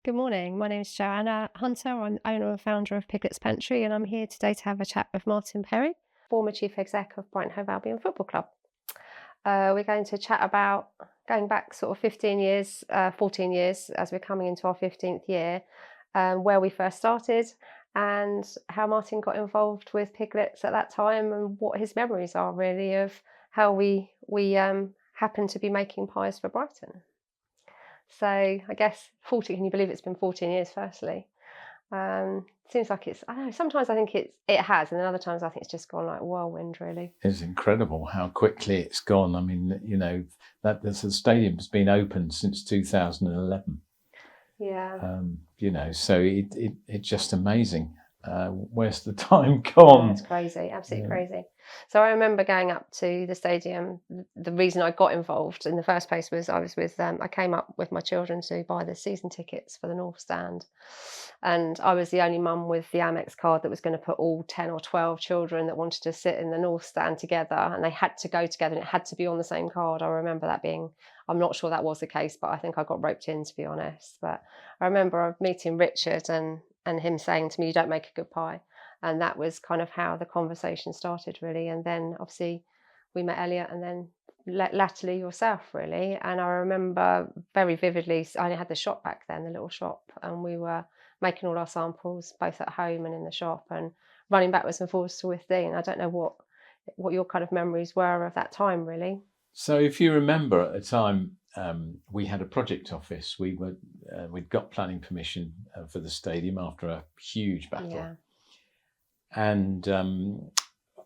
Good morning. My name is Joanna Hunter. I'm owner and founder of Piglets Pantry, and I'm here today to have a chat with Martin Perry, former chief exec of Brighton, Hove, Albion Football Club. We're going to chat about going back sort of 15 years, 14 years, as we're coming into our 15th year, where we first started and how Martin got involved with Piglets at that time and what his memories are really of how we happened to be making pies for Brighton. So I guess 40, can you believe it's been 14 years firstly? Seems like I don't know, sometimes I think it has, and then other times I think it's just gone like whirlwind really. It's incredible how quickly it's gone. I mean, the stadium's been open since 2011. Yeah. So it's just amazing. Where's the time gone? Yeah, it's crazy, absolutely crazy. So I remember going up to the stadium. The reason I got involved in the first place was I came up with my children to buy the season tickets for the North Stand. And I was the only mum with the AMEX card that was going to put all 10 or 12 children that wanted to sit in the North Stand together, and they had to go together and it had to be on the same card. I remember that being, I'm not sure that was the case, but I think I got roped in, to be honest. But I remember meeting Richard and him saying to me, "You don't make a good pie." And that was kind of how the conversation started really. And then obviously we met Elliot and then latterly yourself really. And I remember very vividly, I only had the shop back then, the little shop, and we were making all our samples both at home and in the shop and running backwards and forwards to Withdean. I don't know what your kind of memories were of that time really. So if you remember at the time, we had a project office. We'd got planning permission for the stadium after a huge battle. Yeah. And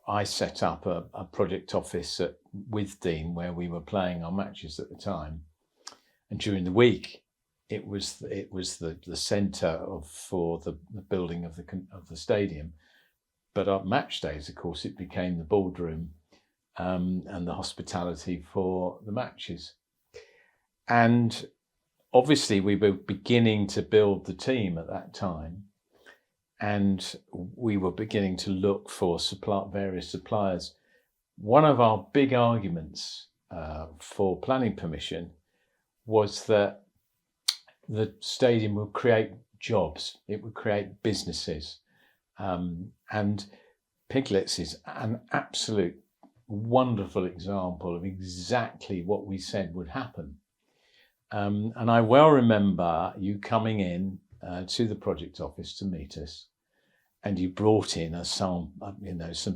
I set up a project office at Withdean where we were playing our matches at the time. And during the week, it was the centre for the building of the stadium. But on match days, of course, it became the boardroom and the hospitality for the matches. And obviously, we were beginning to build the team at that time. And we were beginning to look for various suppliers. One of our big arguments for planning permission was that the stadium would create jobs, it would create businesses. And Piglets is an absolute wonderful example of exactly what we said would happen. And I well remember you coming in to the project office to meet us. And you brought in some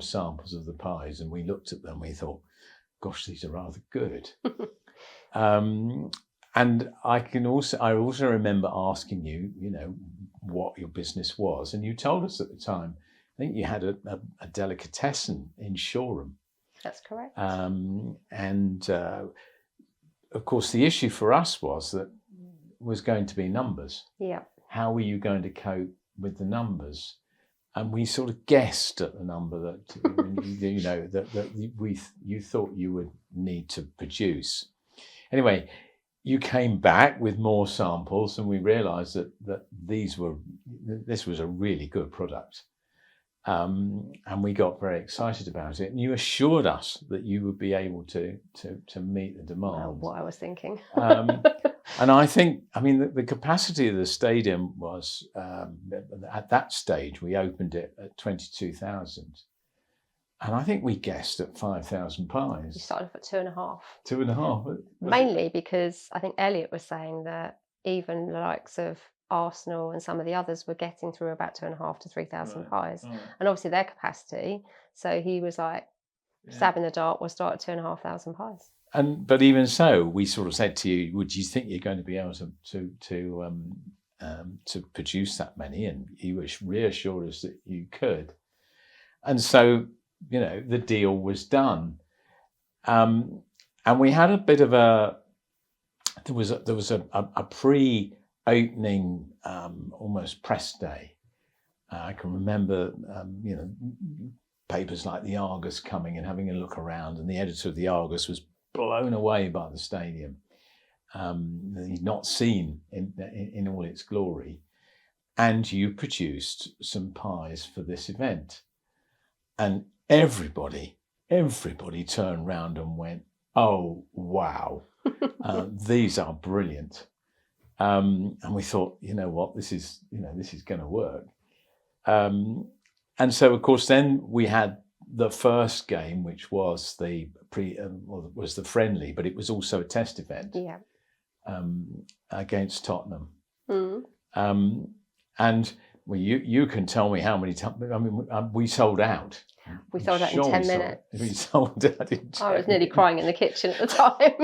samples of the pies, and we looked at them. We thought, "Gosh, these are rather good." And I also remember asking you, what your business was, and you told us at the time. I think you had a delicatessen in Shoreham. That's correct. Of course, the issue for us was going to be numbers. Yeah. How were you going to cope with the numbers? And we sort of guessed at the number that you thought you would need to produce. Anyway, you came back with more samples, and we realised that this was a really good product, and we got very excited about it. And you assured us that you would be able to meet the demand. Well, what I was thinking. And I think, the capacity of the stadium was, at that stage, we opened it at 22,000. And I think we guessed at 5,000 pies. You started off at 2.5. 2.5? Mainly because I think Elliot was saying that even the likes of Arsenal and some of the others were getting through about 2.5 to 3,000 pies. Right. And obviously their capacity. So he was like, stabbing the dart, we'll start at 2,500 pies. But even so, we sort of said to you, "Would you think you're going to be able to produce that many?" And you reassured us that you could. And so, the deal was done. And we had a bit of there was a pre-opening almost press day. I can remember, papers like the Argus coming and having a look around, and the editor of the Argus was blown away by the stadium. He'd not seen in all its glory. And you produced some pies for this event. And everybody turned round and went, "Oh, wow, these are brilliant." And we thought, you know what, this is going to work. And so, of course, then we had the first game, which was the was the friendly, but it was also a test event against Tottenham. And well, you can tell me how many times. I mean, we sold out. We sold out in 10 minutes. We sold out in 10 I was nearly crying in the kitchen at the time.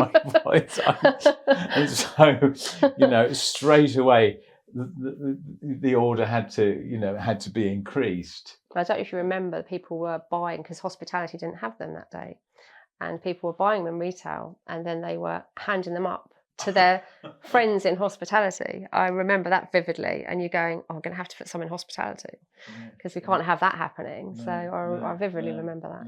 And so, straight away, the order had to be increased. I don't know if you remember, people were buying, because hospitality didn't have them that day, and people were buying them retail, and then they were handing them up to their friends in hospitality. I remember that vividly, and you're going, oh, I'm going to have to put some in hospitality because we can't have that happening. So I vividly remember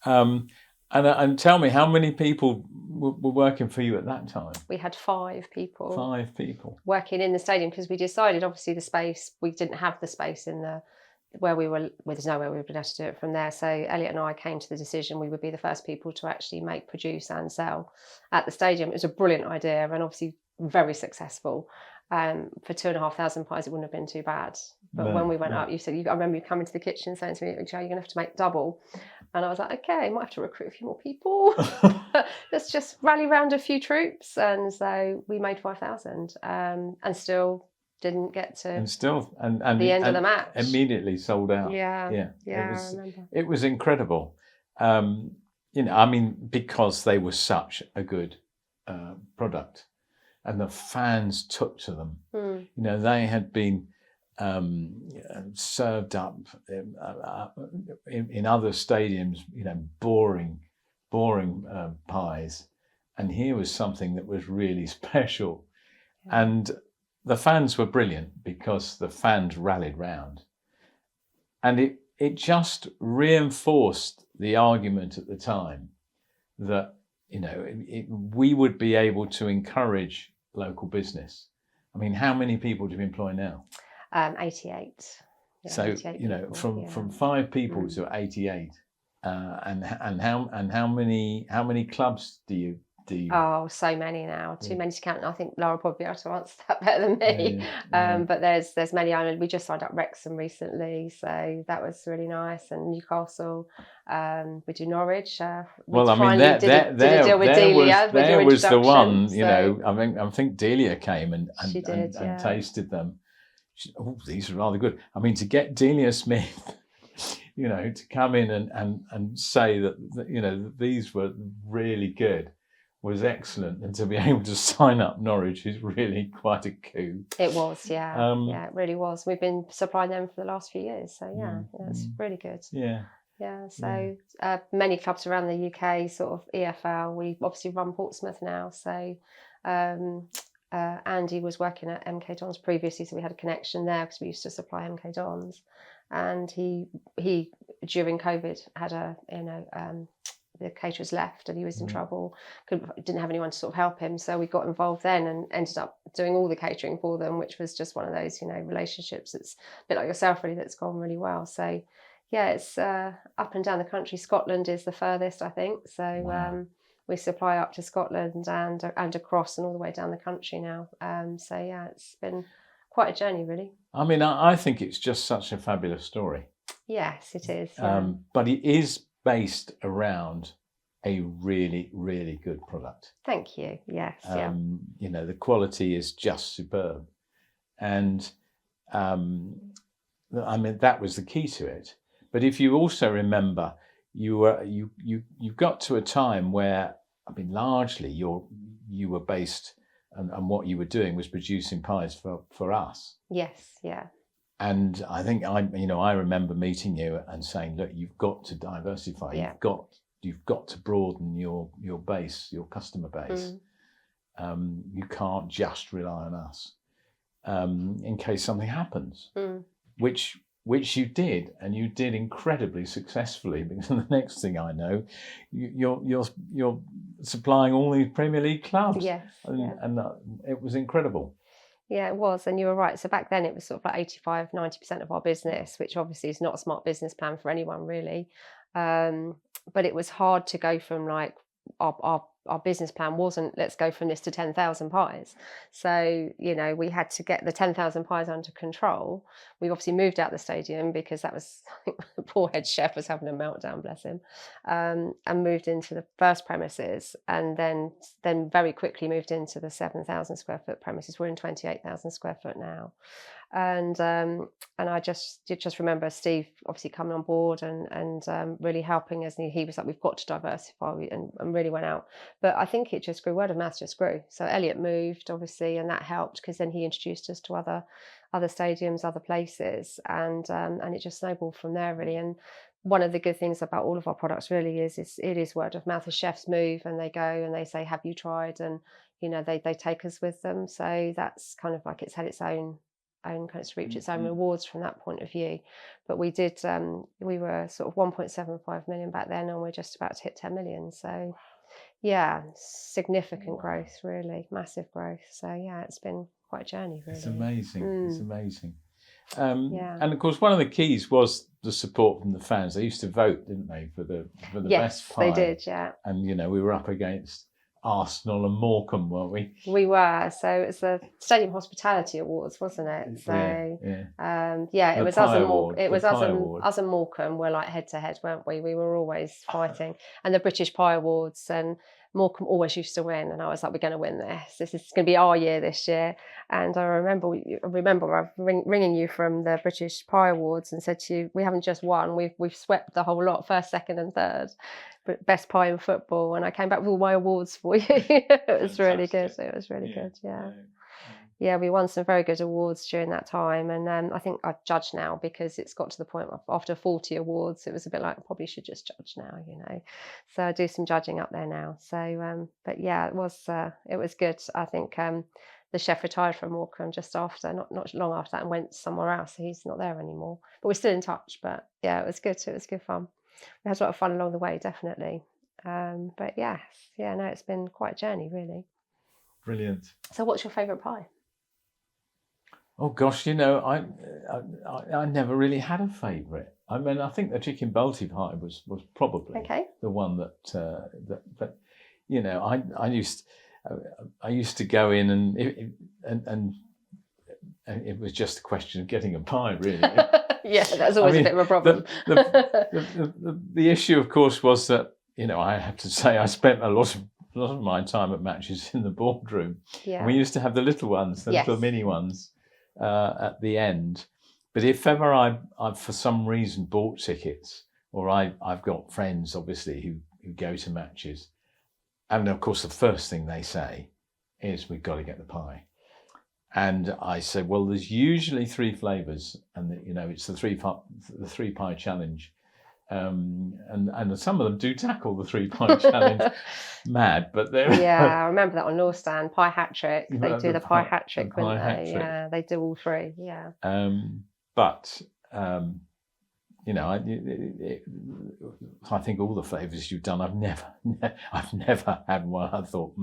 that. And tell me, how many people were working for you at that time? We had 5 people. 5 people working in the stadium, because we decided, obviously, the space, we didn't have the space in the where we were. There's nowhere we would be able to do it from there. So Elliot and I came to the decision we would be the first people to actually make, produce, and sell at the stadium. It was a brilliant idea, and obviously very successful. For 2,500 pies, it wouldn't have been too bad. But when we went up, you said, I remember you coming to the kitchen saying to me, "Joe, you're going to have to make double." And I was like, okay, I might have to recruit a few more people. Let's just rally around a few troops. And so we made 5,000, and still didn't get to the end of the match. Immediately sold out. Yeah. I remember. It was incredible. I mean, because they were such a good product, and the fans took to them. They had been served up in other stadiums, boring pies, and here was something that was really special. And the fans were brilliant, because the fans rallied round, and it just reinforced the argument at the time that we would be able to encourage local business. I mean, how many people do we employ now? 88. Yeah, so 88 people, from 5 people to 88, and how many clubs do you? Oh, so many now. Too many to count. I think Laura will probably be able to answer that better than me. But there's many. We just signed up Wrexham recently, so that was really nice. And Newcastle. We do Norwich. Well, I mean, did a deal with Delia. There was the one. I think Delia came and tasted them. These are rather good. I mean, to get Delia Smith, to come in and say that these were really good was excellent, and to be able to sign up Norwich is really quite a coup. It was, it really was. We've been supplying them for the last few years, so it's really good. So many clubs around the UK, sort of EFL. We obviously run Portsmouth now, so Andy was working at MK Dons previously, so we had a connection there because we used to supply MK Dons, and he during COVID had the caterers left and he was in trouble, didn't have anyone to sort of help him, so we got involved then and ended up doing all the catering for them, which was just one of those relationships that's a bit like yourself really, that's gone really well. So it's up and down the country. Scotland is the furthest, I think, so we supply up to Scotland and across and all the way down the country now. It's been quite a journey really. I mean, I think it's just such a fabulous story. Yes, it is. But it is based around a really, really good product. Thank you. Yes. The quality is just superb, and I mean, that was the key to it. But if you also remember, you got to a time where, I mean, largely you were based, and what you were doing was producing pies for us. Yes. Yeah. And I think I remember meeting you and saying, look, you've got to diversify. Yeah. You've got to broaden your base, your customer base. You can't just rely on us in case something happens, which you did, and you did incredibly successfully. Because the next thing I know, you're supplying all these Premier League clubs. Yes. And it was incredible. Yeah, it was. And you were right. So back then it was sort of like 85-90% of our business, which obviously is not a smart business plan for anyone really. But it was hard to go from like our our business plan wasn't let's go from this to 10,000 pies. So, you know, we had to get the 10,000 pies under control. We obviously moved out the stadium because that was, the poor head chef was having a meltdown, bless him, and moved into the first premises, and then very quickly moved into the 7,000 square foot premises. We're in 28,000 square foot now. And I just remember Steve obviously coming on board and really helping us. And he was like, we've got to diversify, and really went out. But I think it just grew, word of mouth just grew. So Elliot moved obviously, and that helped because then he introduced us to other stadiums, other places, and it just snowballed from there really. And one of the good things about all of our products really is it is word of mouth. As chefs move and they go and they say, have you tried? And you know, they take us with them. So that's kind of like it's had its own kind of reaped its own rewards from that point of view. But we did we were sort of 1.75 million back then, and we're just about to hit 10 million. So yeah, significant growth, really massive growth. So yeah, it's been quite a journey really. It's amazing. It's amazing. Yeah. And of course, one of the keys was the support from the fans. They used to vote, didn't they, for the Yes, best pie? they did. Yeah. And you know, we were up against Arsenal and Morecambe, weren't we? We were. So it's the Stadium Hospitality Awards, wasn't it? So it was us and Morecambe. It was us and Morecambe were like head to head, weren't we? We were always fighting. And the British Pie Awards, and Morecambe always used to win, and I was like, we're going to win this. This is going to be our year this year. And I remember ringing you from the British Pie Awards and said to you, we haven't just won, we've swept the whole lot, first, second, and third. Best pie in football, and I came back with all my awards for you. It was really good. It was really good. Yeah, we won some very good awards during that time, and I think I judge now because it's got to the point after 40 awards, it was a bit like I probably should just judge now, you know. So I do some judging up there now. So, but yeah, it was good. I think the chef retired from Morecambe just after, not long after that, and went somewhere else. So he's not there anymore, but we're still in touch. But yeah, it was good. It was good fun. We had a lot of fun along the way, definitely. But yes, no, it's been quite a journey, really. Brilliant. So, what's your favourite pie? Oh gosh, you know, I never really had a favourite. I mean, I think the chicken balti pie was probably the one that you know, I used to go in and it was just a question of getting a pie, really. Yeah, that's always a bit of a problem. The issue, of course, was that, you know, I have to say I spent a lot of my time at matches in the boardroom. Yeah. We used to have the little ones, the little mini ones at the end. But if ever I for some reason bought tickets, or I've got friends, obviously, who go to matches, and of course the first thing they say is, we've got to get the pie. And I said, well, there's usually 3 flavours, and you know, it's the three pie challenge, and some of them do tackle the 3 pie challenge mad, but they're I remember that on North Stand, pie hat trick. They do the pie hat trick, wouldn't they? Yeah, they do all 3. Yeah. But you know, I think all the flavours you've done, I've never had one I thought,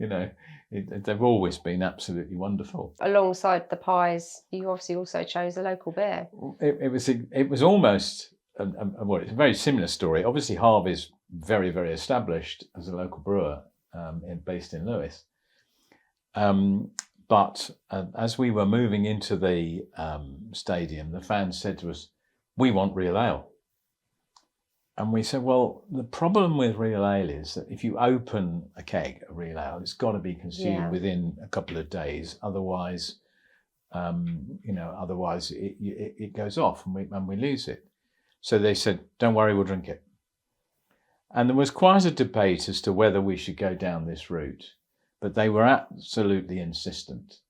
you know, they've always been absolutely wonderful. Alongside the pies, you obviously also chose a local beer. It was almost it's a very similar story. Obviously, Hove is very, very established as a local brewer, based in Lewes. But as we were moving into the stadium, the fans said to us, "We want real ale." And we said, well, the problem with real ale is that if you open a keg of real ale, it's got to be consumed within a couple of days. Otherwise, you know, it goes off and we lose it. So they said, don't worry, we'll drink it. And there was quite a debate as to whether we should go down this route, but they were absolutely insistent.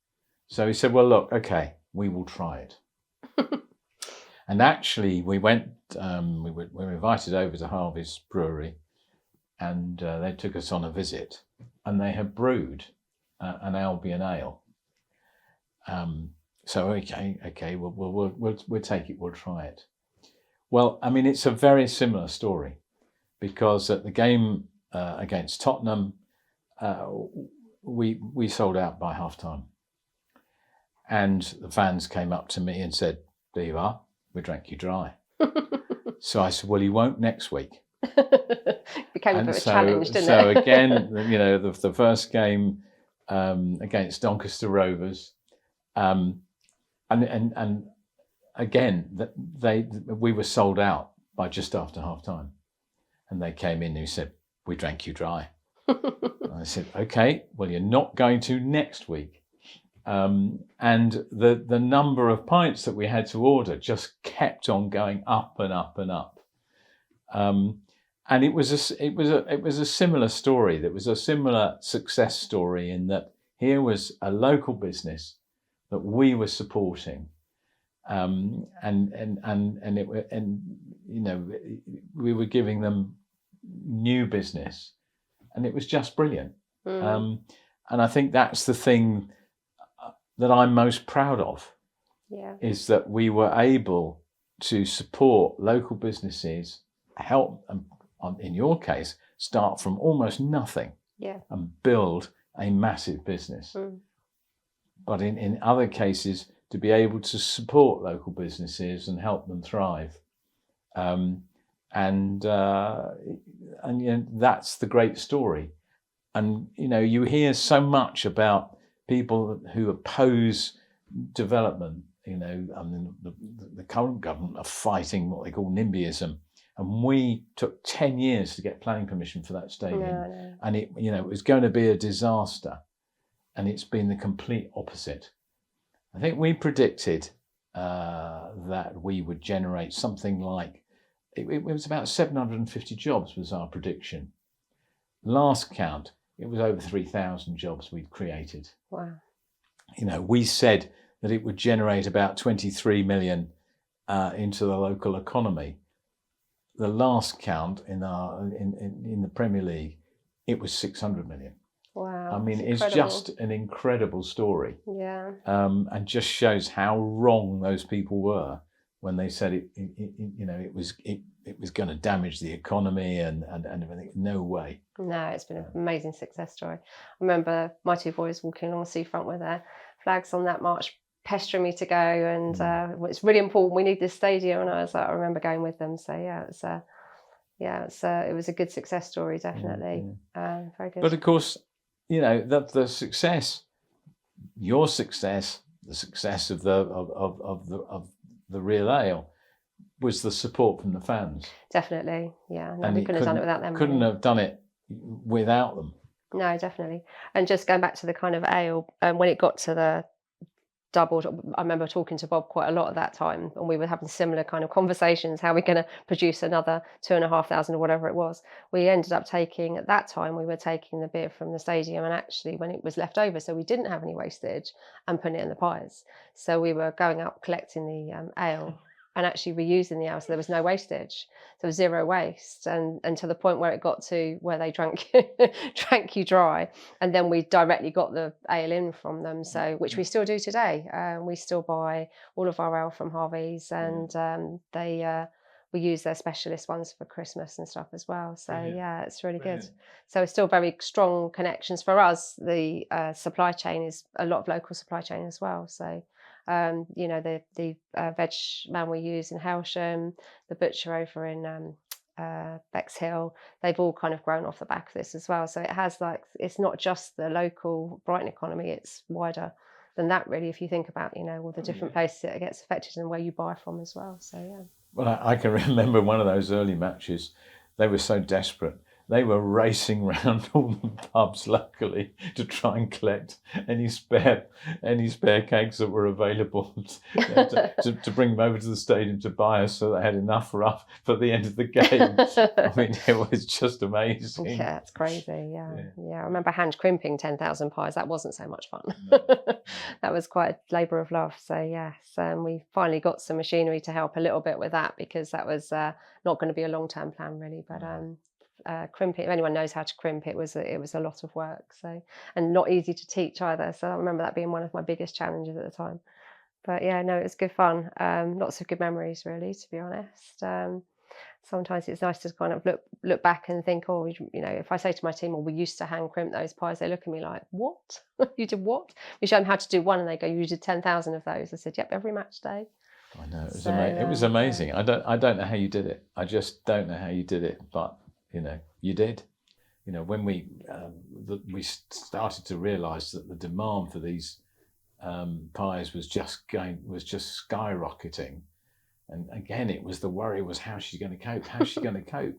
So he said, well, look, okay, we will try it. And actually, we went. We were invited over to Harvey's brewery, and they took us on a visit. And they had brewed an Albion ale. So okay, we'll take it. We'll try it. Well, I mean, it's a very similar story, because at the game against Tottenham, we sold out by half time, and the fans came up to me and said, "There you are. We drank you dry." So I said, well, you won't next week. Became a And bit of a challenge, didn't so it? again, the first game against Doncaster Rovers, and again, we were sold out by just after half time, and they came in and he said, "We drank you dry." And I said, "Okay, well, you're not going to next week." And the number of pints that we had to order just kept on going up and up and up. And it was a similar story. That was a similar success story in that here was a local business that we were supporting, and we were giving them new business, and it was just brilliant. And I think that's the thing that I'm most proud of, is that we were able to support local businesses, help them, in your case, start from almost nothing and build a massive business. But in other cases, to be able to support local businesses and help them thrive. And that's the great story. And, you hear so much about people who oppose development. The current government are fighting what they call NIMBYism. And we took 10 years to get planning permission for that stadium. And it was going to be a disaster. And it's been the complete opposite. I think we predicted that we would generate something like, it was about 750 jobs was our prediction. Last count, it was over 3,000 jobs we'd created. Wow. We said that it would generate about 23 million into the local economy. The last count in the Premier League, it was 600 million. Wow. I mean, it's just an incredible story. Yeah. And just shows how wrong those people were when they said it was going to damage the economy and everything. No way. No, it's been an amazing success story. I remember my two boys walking along the seafront with their flags on that march, pestering me to go, and it's really important. We need this stadium, and I remember going with them. So it was a good success story, definitely. Very good. But of course, the success, your success, the success of the Real Ale, was the support from the fans. Definitely, yeah. No, we couldn't have done it without them. Couldn't have done it without them. No, definitely. And just going back to the kind of ale, when it got to the doubled, I remember talking to Bob quite a lot at that time, and we were having similar kind of conversations, how we're going to produce another 2,500 or whatever it was. We ended up taking, at that time, we were taking the beer from the stadium, and actually when it was left over, so we didn't have any wastage, and putting it in the pies. So we were going up collecting the ale and actually reusing the ale, so there was no wastage. So zero waste, and to the point where it got to where they drank you dry, and then we directly got the ale in from them. So which we still do today. We still buy all of our ale from Harvey's, and we use their specialist ones for Christmas and stuff as well. So it's really good. So it's still very strong connections for us. The supply chain is a lot of local supply chain as well. So. The veg man we use in Hailsham, the butcher over in Bexhill, they've all kind of grown off the back of this as well. So it has it's not just the local Brighton economy, it's wider than that really, if you think about, all the different places it gets affected and where you buy from as well. So yeah. Well, I can remember one of those early matches, they were so desperate. They were racing around all the pubs locally to try and collect any spare kegs that were available to bring them over to the stadium to buy us, so they had enough for the end of the game. I mean, it was just amazing. Yeah, it's crazy. Yeah. I remember hand crimping 10,000 pies. That wasn't so much fun. No. That was quite a labour of love. So yes, we finally got some machinery to help a little bit with that, because that was not going to be a long-term plan really, but. Crimping, if anyone knows how to crimp, it was a lot of work, so, and not easy to teach either. So I remember that being one of my biggest challenges at the time. But yeah, no, it was good fun. Lots of good memories, really, to be honest. Sometimes it's nice to kind of look back and think, oh, if I say to my team, we used to hand crimp those pies, they look at me like, what? You did what? We show them how to do one, and they go, you did 10,000 of those. I said, yep, every match day. I know, it was, So, it was amazing. I don't know how you did it. I just don't know how you did it, but you know, you did. You know, when we started to realise that the demand for these pies was just skyrocketing, and again, it was the worry was how's she going to cope? How's she going to cope?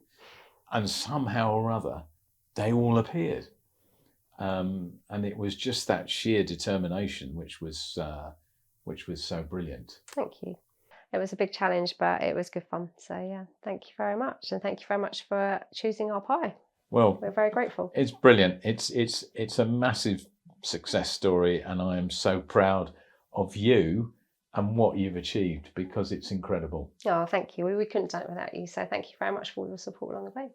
And somehow or other, they all appeared, and it was just that sheer determination which was so brilliant. thank you. It was a big challenge, but it was good fun. So yeah, thank you very much, and thank you very much for choosing our pie. Well, We're very grateful. it's brilliant. It's a massive success story, and I am so proud of you and what you've achieved because it's incredible. Oh, thank you. We couldn't do it without you. So thank you very much for all your support along the way.